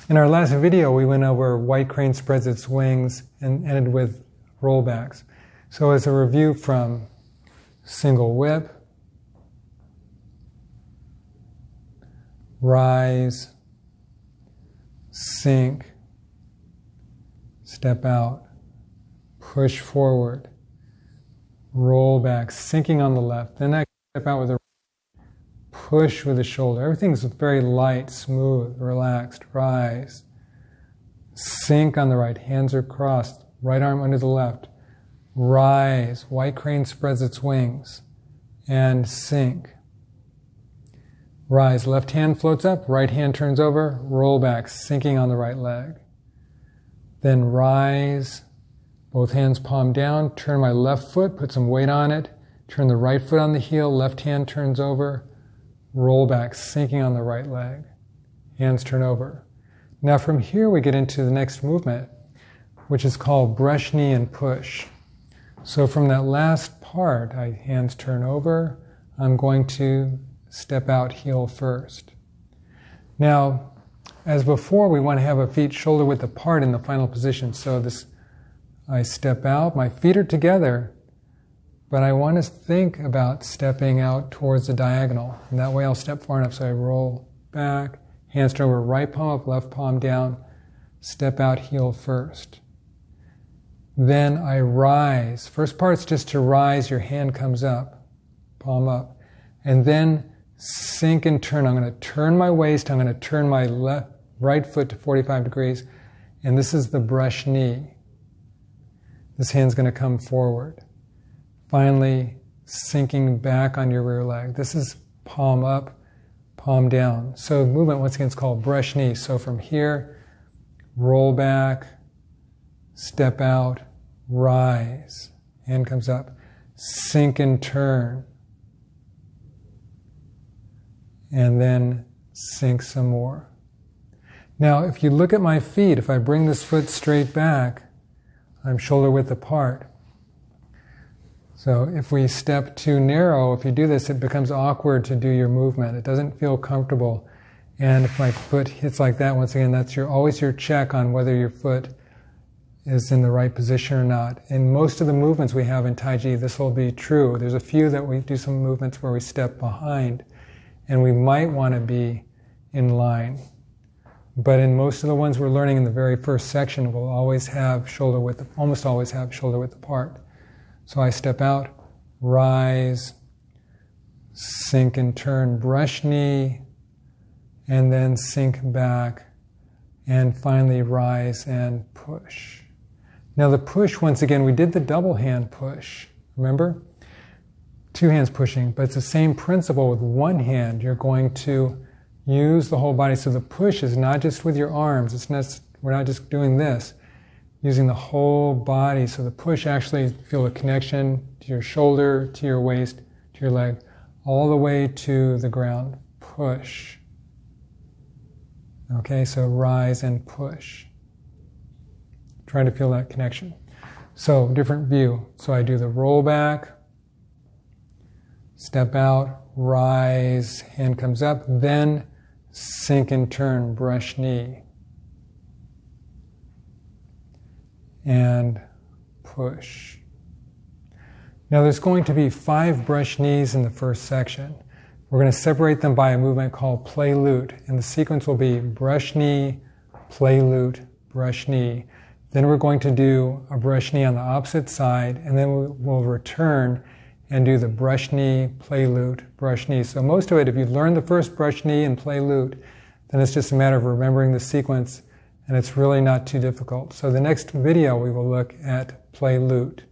In our last video, we went over white crane spreads its wings and ended with rollbacks. So as a review from single whip, rise, sink, step out, push forward, roll back, sinking on the left. Then I step out with a push with the shoulder. Everything's very light, smooth, relaxed. Rise, sink on the right. Hands are crossed. Right arm under the left. Rise. White crane spreads its wings. And sink. Rise. Left hand floats up. Right hand turns over. Roll back, sinking on the right leg. Then rise. Both hands palm down. Turn my left foot. Put some weight on it. Turn the right foot on the heel. Left hand turns over. Roll back, sinking on the right leg. Hands turn over. Now from here we get into the next movement, which is called brush knee and push. So from that last part, hands turn over. I'm going to step out heel first. Now, as before, we want to have our feet shoulder width apart in the final position. So I step out, my feet are together, but I want to think about stepping out towards the diagonal. And that way I'll step far enough so I roll back, hands turn over, right palm up, left palm down, step out heel first. Then I rise. First part's just to rise, your hand comes up, palm up. And then sink and turn. I'm going to turn my waist, I'm going to turn my right foot to 45 degrees. And this is the brush knee. This hand's going to come forward. Finally, sinking back on your rear leg. This is palm up, palm down. So movement, once again, is called brush knee. So from here, roll back, step out, rise. Hand comes up, sink and turn. And then sink some more. Now, if you look at my feet, if I bring this foot straight back, I'm shoulder width apart. So if we step too narrow, if you do this, it becomes awkward to do your movement. It doesn't feel comfortable. And if my foot hits like that, once again, that's always your check on whether your foot is in the right position or not. In most of the movements we have in Tai Chi, this will be true. There's a few that we do some movements where we step behind, and we might want to be in line. But in most of the ones we're learning in the very first section, we'll always have shoulder width, almost always have shoulder width apart. So I step out, rise, sink and turn, brush knee, and then sink back, and finally rise and push. Now the push, once again, we did the double hand push, remember? Two hands pushing, but it's the same principle with one hand. You're going to use the whole body. So the push is not just with your arms, we're not just doing this. Using the whole body, so the push actually feel a connection to your shoulder, to your waist, to your leg, all the way to the ground. Push. Okay, so rise and push. Try to feel that connection. So, different view. So I do the roll back, step out, rise, hand comes up, then sink and turn, brush knee. And push. Now there's going to be 5 brush knees in the first section. We're going to separate them by a movement called play lute, and the sequence will be brush knee, play lute, brush knee. Then we're going to do a brush knee on the opposite side, and then we'll return and do the brush knee, play lute, brush knee. So most of it, if you learn the first brush knee and play lute, then it's just a matter of remembering the sequence, and it's really not too difficult. So the next video we will look at play lute.